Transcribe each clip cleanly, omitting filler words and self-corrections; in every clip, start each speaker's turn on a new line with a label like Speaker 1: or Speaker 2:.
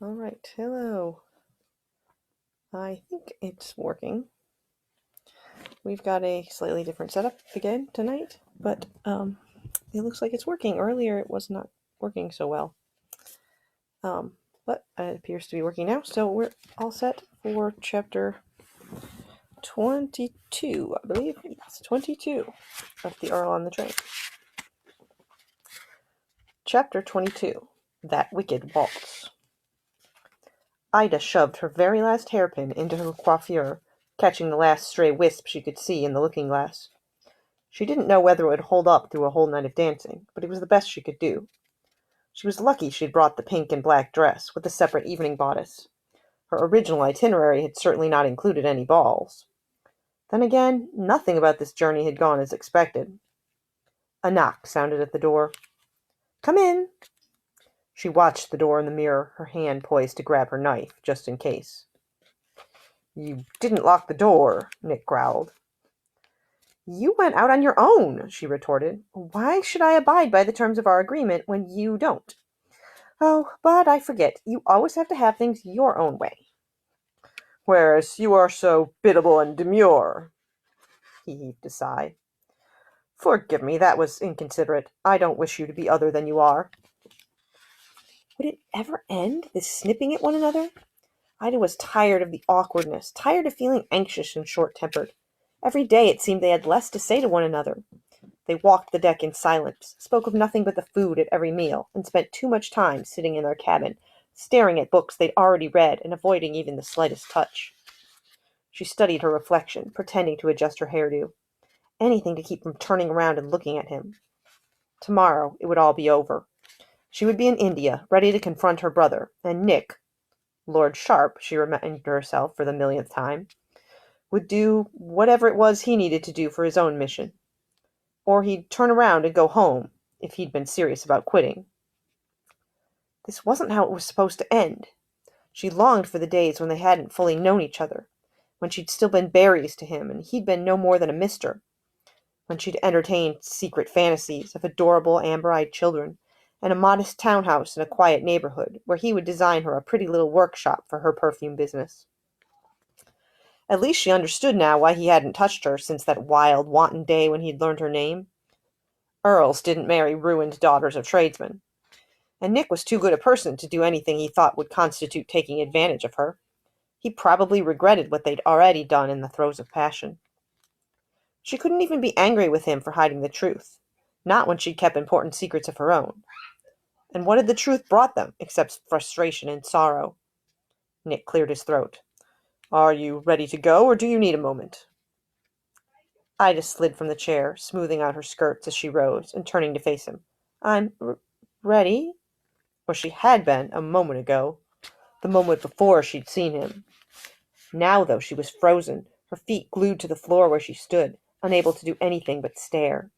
Speaker 1: All right, hello. I think it's working. We've got a slightly different setup again tonight, but it looks like it's working. Earlier it was not working so well, but it appears to be working now, so we're all set for chapter 22, I believe. Yes, 22 of the Earl on the Train. Chapter 22, That Wicked Waltz. Ida shoved her very last hairpin into her coiffure, catching the last stray wisp she could see in the looking-glass. She didn't know whether it would hold up through a whole night of dancing, but it was the best she could do. She was lucky she'd brought the pink and black dress, with a separate evening bodice. Her original itinerary had certainly not included any balls. Then again, nothing about this journey had gone as expected. A knock sounded at the door. "Come in." She watched the door in the mirror, her hand poised to grab her knife, just in case. "You didn't lock the door," Nick growled. "You went out on your own," she retorted. "Why should I abide by the terms of our agreement when you don't? Oh, but I forget, you always have to have things your own way." "Whereas you are so biddable and demure." He heaved a sigh. "Forgive me, that was inconsiderate. I don't wish you to be other than you are." Would it ever end, this snipping at one another? Ida was tired of the awkwardness, tired of feeling anxious and short-tempered. Every day it seemed they had less to say to one another. They walked the deck in silence, spoke of nothing but the food at every meal, and spent too much time sitting in their cabin, staring at books they'd already read and avoiding even the slightest touch. She studied her reflection, pretending to adjust her hairdo. Anything to keep from turning around and looking at him. Tomorrow it would all be over. She would be in India, ready to confront her brother, and Nick, Lord Sharp, she reminded herself for the millionth time, would do whatever it was he needed to do for his own mission. Or he'd turn around and go home, if he'd been serious about quitting. This wasn't how it was supposed to end. She longed for the days when they hadn't fully known each other, when she'd still been berries to him and he'd been no more than a mister, when she'd entertained secret fantasies of adorable amber-eyed children and a modest townhouse in a quiet neighborhood where he would design her a pretty little workshop for her perfume business. At least she understood now why he hadn't touched her since that wild, wanton day when he'd learned her name. Earls didn't marry ruined daughters of tradesmen. And Nick was too good a person to do anything he thought would constitute taking advantage of her. He probably regretted what they'd already done in the throes of passion. She couldn't even be angry with him for hiding the truth, not when she'd kept important secrets of her own. And what had the truth brought them, except frustration and sorrow? Nick cleared his throat. "Are you ready to go, or do you need a moment?" Ida slid from the chair, smoothing out her skirts as she rose, and turning to face him. "I'm ready." Or she had been a moment ago, the moment before she'd seen him. Now, though, she was frozen, her feet glued to the floor where she stood, unable to do anything but stare.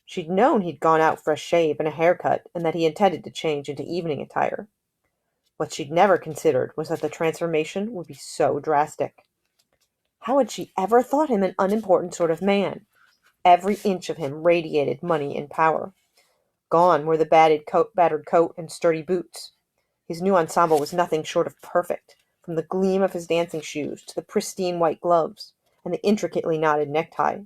Speaker 1: She'd known he'd gone out for a shave and a haircut, and that he intended to change into evening attire. What she'd never considered was that the transformation would be so drastic. How had she ever thought him an unimportant sort of man? Every inch of him radiated money and power. Gone were the battered coat and sturdy boots. His new ensemble was nothing short of perfect, from the gleam of his dancing shoes to the pristine white gloves and the intricately knotted necktie.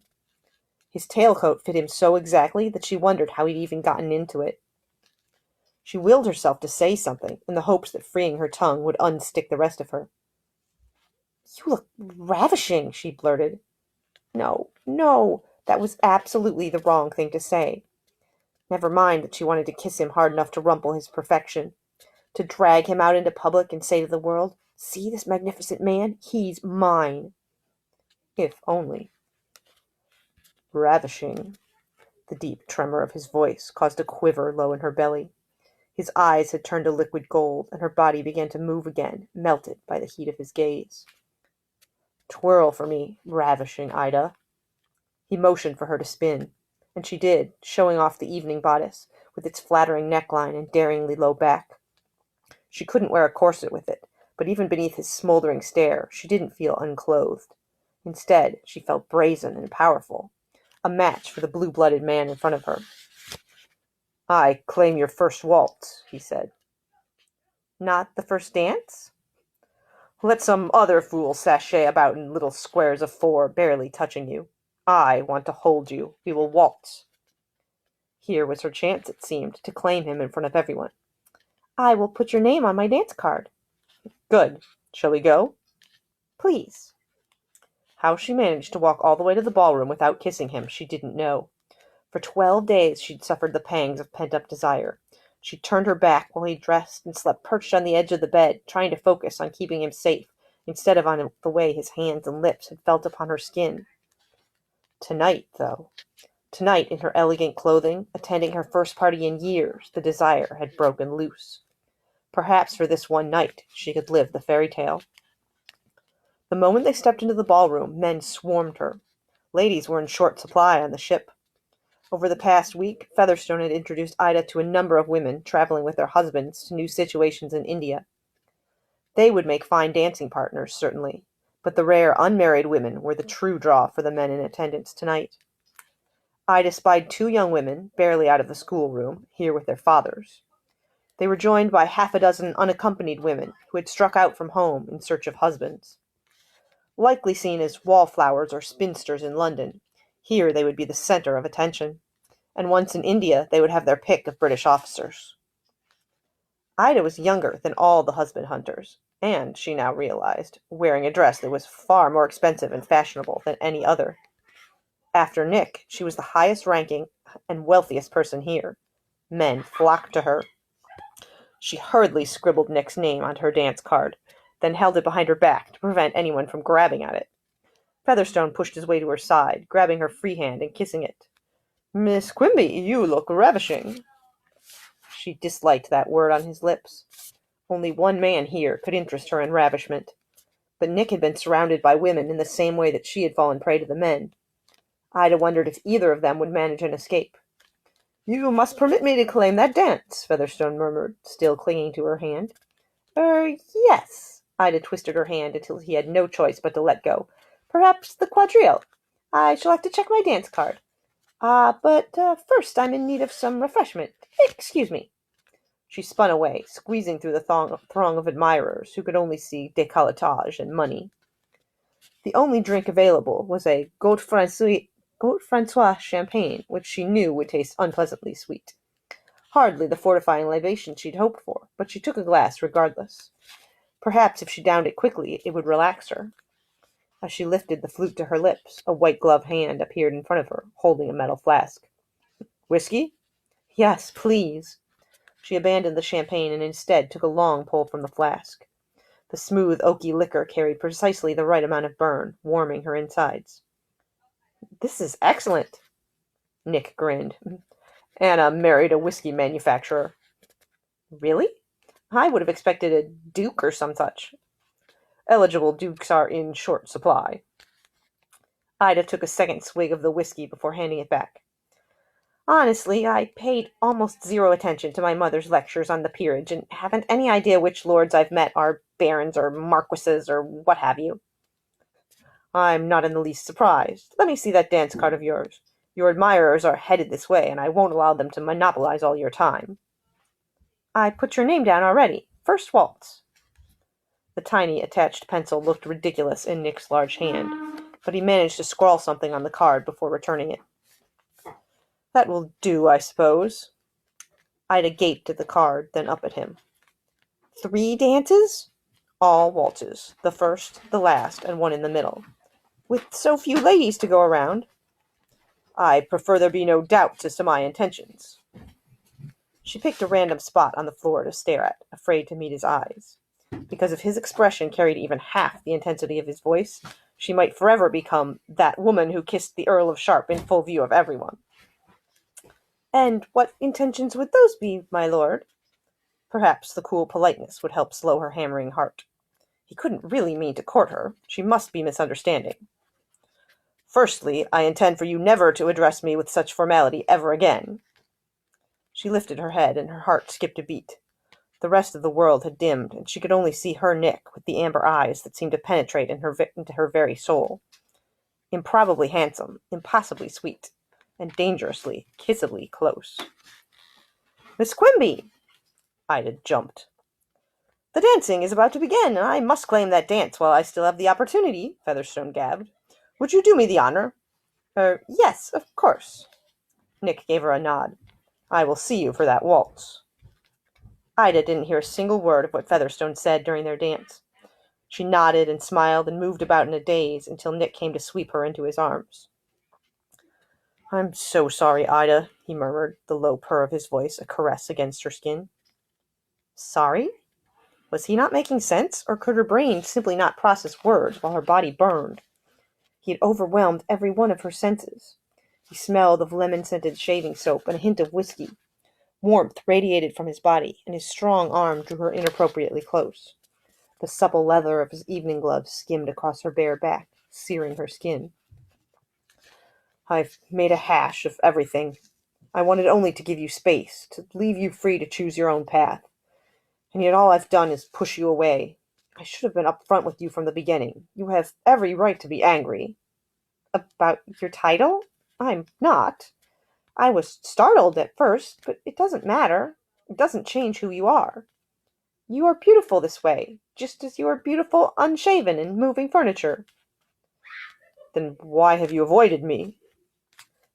Speaker 1: His tailcoat fit him so exactly that she wondered how he'd even gotten into it. She willed herself to say something, in the hopes that freeing her tongue would unstick the rest of her. "You look ravishing," she blurted. No, no, that was absolutely the wrong thing to say. Never mind that she wanted to kiss him hard enough to rumple his perfection, to drag him out into public and say to the world, "See this magnificent man? He's mine." If only. Ravishing. The deep tremor of his voice caused a quiver low in her belly. His eyes had turned to liquid gold, and her body began to move again, melted by the heat of his gaze. "Twirl for me, ravishing Ida." He motioned for her to spin, and she did, showing off the evening bodice, with its flattering neckline and daringly low back. She couldn't wear a corset with it, but even beneath his smoldering stare, she didn't feel unclothed. Instead, she felt brazen and powerful, a match for the blue-blooded man in front of her. "I claim your first waltz," he said. Not the first dance? Let some other fool sashay about in little squares of four, barely touching you. I want to hold you. We will waltz. Here was her chance, it seemed, to claim him in front of everyone. I will put your name on my dance card. Good. Shall we go? Please. How she managed to walk all the way to the ballroom without kissing him, she didn't know. For 12 days she'd suffered the pangs of pent-up desire. She turned her back while he dressed and slept perched on the edge of the bed, trying to focus on keeping him safe, instead of on the way his hands and lips had felt upon her skin. Tonight, though. Tonight, in her elegant clothing, attending her first party in years, the desire had broken loose. Perhaps for this one night she could live the fairy tale. The moment they stepped into the ballroom, men swarmed her. Ladies were in short supply on the ship. Over the past week, Featherstone had introduced Ida to a number of women traveling with their husbands to new situations in India. They would make fine dancing partners, certainly, but the rare unmarried women were the true draw for the men in attendance tonight. Ida spied 2 young women, barely out of the schoolroom, here with their fathers. They were joined by half a dozen unaccompanied women who had struck out from home in search of husbands. Likely seen as wallflowers or spinsters in London, here they would be the center of attention, and once in India they would have their pick of British officers. Ida was younger than all the husband hunters, and, she now realized, wearing a dress that was far more expensive and fashionable than any other. After Nick, she was the highest-ranking and wealthiest person here. Men flocked to her. She hurriedly scribbled Nick's name onto her dance card, then held it behind her back to prevent anyone from grabbing at it. Featherstone pushed his way to her side, grabbing her free hand and kissing it. "Miss Quimby, you look ravishing." She disliked that word on his lips. Only one man here could interest her in ravishment. But Nick had been surrounded by women in the same way that she had fallen prey to the men. Ida wondered if either of them would manage an escape. "You must permit me to claim that dance," Featherstone murmured, still clinging to her hand. Yes." Ida twisted her hand until he had no choice but to let go. "Perhaps the quadrille. I shall have to check my dance card. But first I'm in need of some refreshment. Excuse me." She spun away, squeezing through the throng of admirers who could only see décolletage and money. The only drink available was a Gault Francois champagne, which she knew would taste unpleasantly sweet. Hardly the fortifying libation she'd hoped for, but she took a glass regardless. Perhaps if she downed it quickly, it would relax her. As she lifted the flute to her lips, a white-gloved hand appeared in front of her, holding a metal flask. "Whiskey?" "Yes, please." She abandoned the champagne and instead took a long pull from the flask. The smooth, oaky liquor carried precisely the right amount of burn, warming her insides. "This is excellent." Nick grinned. "Anna married a whiskey manufacturer." "Really? I would have expected a duke or some such." "Eligible dukes are in short supply." Ida took a second swig of the whiskey before handing it back. "Honestly, I paid almost zero attention to my mother's lectures on the peerage, and haven't any idea which lords I've met are barons or marquises or what have you." "I'm not in the least surprised. Let me see that dance card of yours. Your admirers are headed this way, and I won't allow them to monopolize all your time." "I put your name down already. First waltz." The tiny attached pencil looked ridiculous in Nick's large hand, but he managed to scrawl something on the card before returning it. "That will do, I suppose." Ida gaped at the card, then up at him. 3 dances? All waltzes. The first, the last, and one in the middle. With so few ladies to go around. "I prefer there be no doubts as to my intentions." She picked a random spot on the floor to stare at, afraid to meet his eyes. Because if his expression carried even half the intensity of his voice, she might forever become that woman who kissed the Earl of Sharp in full view of everyone. "And what intentions would those be, my lord?" Perhaps the cool politeness would help slow her hammering heart. He couldn't really mean to court her. She must be misunderstanding. "Firstly, I intend for you never to address me with such formality ever again." She lifted her head, and her heart skipped a beat. The rest of the world had dimmed, and she could only see her Nick with the amber eyes that seemed to penetrate into her very soul. Improbably handsome, impossibly sweet, and dangerously, kissably close. "Miss Quimby!" Ida jumped. The dancing is about to begin, and I must claim that dance while I still have the opportunity, Featherstone gabbed. Would you do me the honor? Yes, of course. Nick gave her a nod. I will see you for that waltz. Ida didn't hear a single word of what Featherstone said during their dance. She nodded and smiled and moved about in a daze until Nick came to sweep her into his arms. I'm so sorry, Ida, he murmured, the low purr of his voice a caress against her skin. Sorry? Was he not making sense, or could her brain simply not process words while her body burned? He had overwhelmed every one of her senses. He smelled of lemon-scented shaving soap and a hint of whiskey. Warmth radiated from his body, and his strong arm drew her inappropriately close. The supple leather of his evening gloves skimmed across her bare back, searing her skin. I've made a hash of everything. I wanted only to give you space, to leave you free to choose your own path. And yet all I've done is push you away. I should have been up front with you from the beginning. You have every right to be angry. About your title? I'm not. I was startled at first, but it doesn't matter. It doesn't change who you are. You are beautiful this way, just as you are beautiful unshaven and moving furniture. Then why have you avoided me?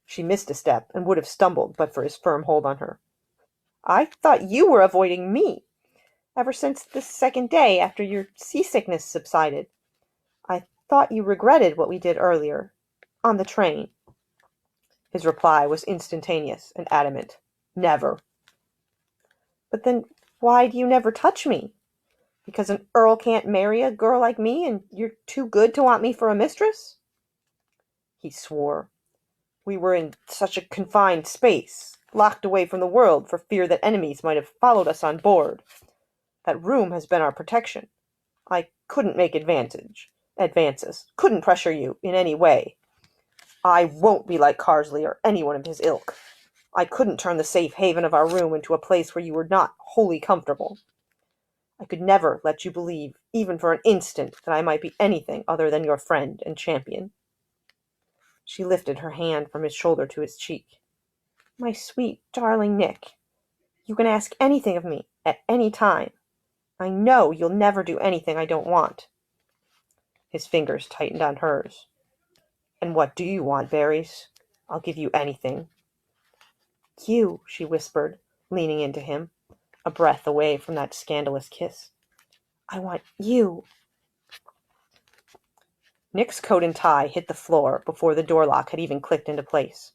Speaker 1: She missed a step and would have stumbled but for his firm hold on her. I thought you were avoiding me, ever since the second day after your seasickness subsided. I thought you regretted what we did earlier, on the train. His reply was instantaneous and adamant. Never. But then why do you never touch me? Because an earl can't marry a girl like me, and you're too good to want me for a mistress? He swore. We were in such a confined space, locked away from the world for fear that enemies might have followed us on board. That room has been our protection. I couldn't make advances, couldn't pressure you in any way. I won't be like Carsley or anyone of his ilk. I couldn't turn the safe haven of our room into a place where you were not wholly comfortable. I could never let you believe, even for an instant, that I might be anything other than your friend and champion. She lifted her hand from his shoulder to his cheek. My sweet, darling Nick, you can ask anything of me, at any time. I know you'll never do anything I don't want. His fingers tightened on hers. And what do you want, Berries? I'll give you anything. You, she whispered, leaning into him, a breath away from that scandalous kiss. I want you. Nick's coat and tie hit the floor before the door lock had even clicked into place.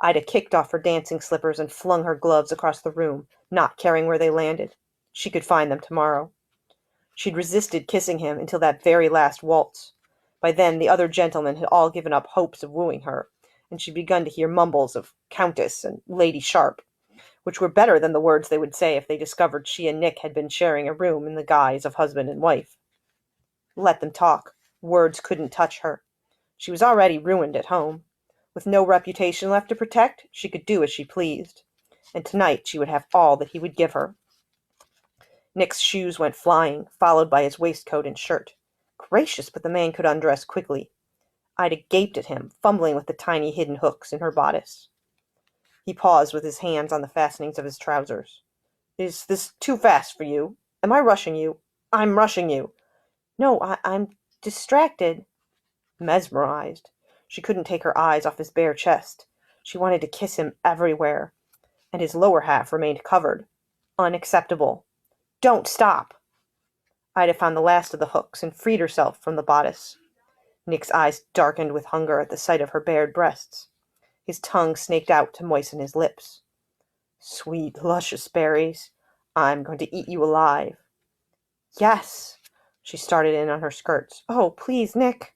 Speaker 1: Ida kicked off her dancing slippers and flung her gloves across the room, not caring where they landed. She could find them tomorrow. She'd resisted kissing him until that very last waltz. By then the other gentlemen had all given up hopes of wooing her, and she'd begun to hear mumbles of Countess and Lady Sharp, which were better than the words they would say if they discovered she and Nick had been sharing a room in the guise of husband and wife. Let them talk. Words couldn't touch her. She was already ruined at home. With no reputation left to protect, she could do as she pleased. And tonight she would have all that he would give her. Nick's shoes went flying, followed by his waistcoat and shirt. Gracious, but the man could undress quickly. Ida gaped at him, fumbling with the tiny hidden hooks in her bodice. He paused with his hands on the fastenings of his trousers. Is this too fast for you? Am I rushing you? I'm rushing you. No, I'm distracted. Mesmerized. She couldn't take her eyes off his bare chest. She wanted to kiss him everywhere. And his lower half remained covered. Unacceptable. Don't stop. Ida found the last of the hooks and freed herself from the bodice. Nick's eyes darkened with hunger at the sight of her bared breasts. His tongue snaked out to moisten his lips. Sweet, luscious berries. I'm going to eat you alive. Yes. She started in on her skirts. Oh, please, Nick.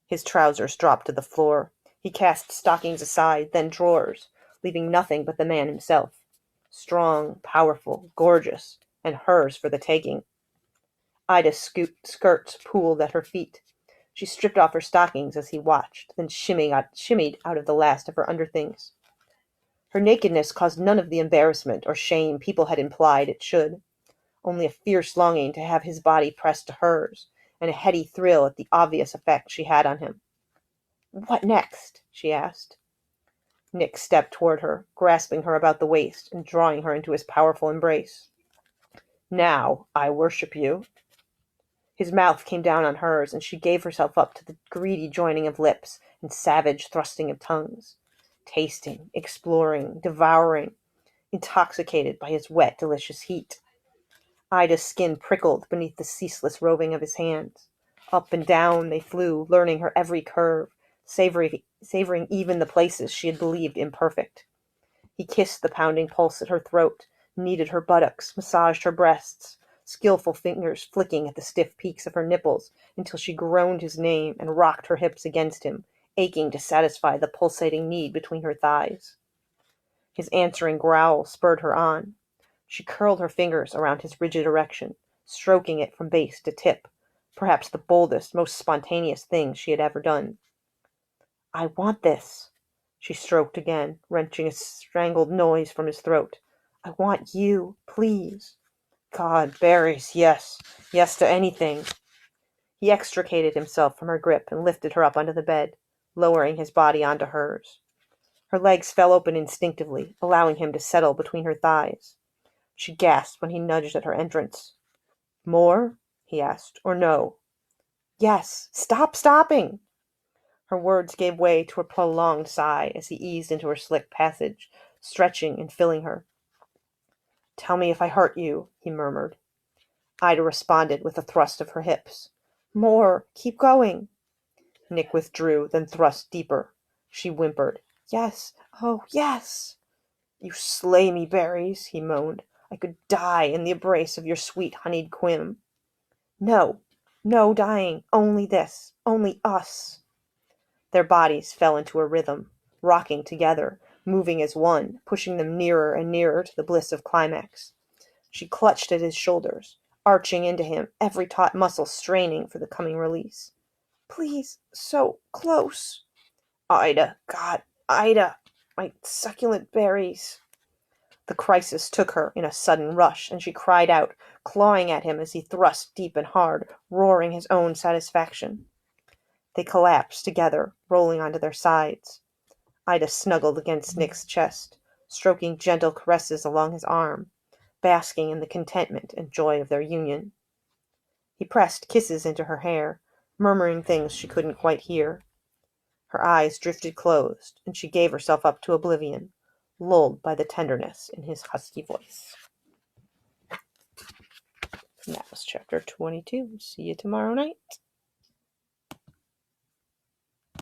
Speaker 1: His trousers dropped to the floor. He cast stockings aside, then drawers, leaving nothing but the man himself. Strong, powerful, gorgeous, and hers for the taking. Ida's skirts pooled at her feet. She stripped off her stockings as he watched, then shimmied out of the last of her underthings. Her nakedness caused none of the embarrassment or shame people had implied it should. Only a fierce longing to have his body pressed to hers, and a heady thrill at the obvious effect she had on him. What next? She asked. Nick stepped toward her, grasping her about the waist and drawing her into his powerful embrace. Now I worship you." His mouth came down on hers, and she gave herself up to the greedy joining of lips and savage thrusting of tongues, tasting, exploring, devouring, intoxicated by his wet, delicious heat. Ida's skin prickled beneath the ceaseless roving of his hands. Up and down they flew, learning her every curve, savoring even the places she had believed imperfect. He kissed the pounding pulse at her throat, kneaded her buttocks, massaged her breasts, skillful fingers flicking at the stiff peaks of her nipples until she groaned his name and rocked her hips against him, aching to satisfy the pulsating need between her thighs. His answering growl spurred her on. She curled her fingers around his rigid erection, stroking it from base to tip, perhaps the boldest, most spontaneous thing she had ever done. "I want this," she stroked again, wrenching a strangled noise from his throat. "I want you, please." God, berries, yes. Yes to anything. He extricated himself from her grip and lifted her up onto the bed, lowering his body onto hers. Her legs fell open instinctively, allowing him to settle between her thighs. She gasped when he nudged at her entrance. "More?" he asked. "Or no?" "Yes. Stop stopping!" Her words gave way to a prolonged sigh as he eased into her slick passage, stretching and filling her. "Tell me if I hurt you," he murmured. Ida responded with a thrust of her hips. "More! Keep going!" Nick withdrew, then thrust deeper. She whimpered. "Yes! Oh, yes!" "You slay me, berries," he moaned. "I could die in the embrace of your sweet honeyed quim." "No! No dying! Only this! Only us!" Their bodies fell into a rhythm, rocking together, moving as one, pushing them nearer and nearer to the bliss of climax. She clutched at his shoulders, arching into him, every taut muscle straining for the coming release. "Please, so close." "Ida, God, Ida, my succulent berries." The crisis took her in a sudden rush, and she cried out, clawing at him as he thrust deep and hard, roaring his own satisfaction. They collapsed together, rolling onto their sides. Ida snuggled against Nick's chest, stroking gentle caresses along his arm, basking in the contentment and joy of their union. He pressed kisses into her hair, murmuring things she couldn't quite hear. Her eyes drifted closed, and she gave herself up to oblivion, lulled by the tenderness in his husky voice. And that was chapter 22. See you tomorrow night.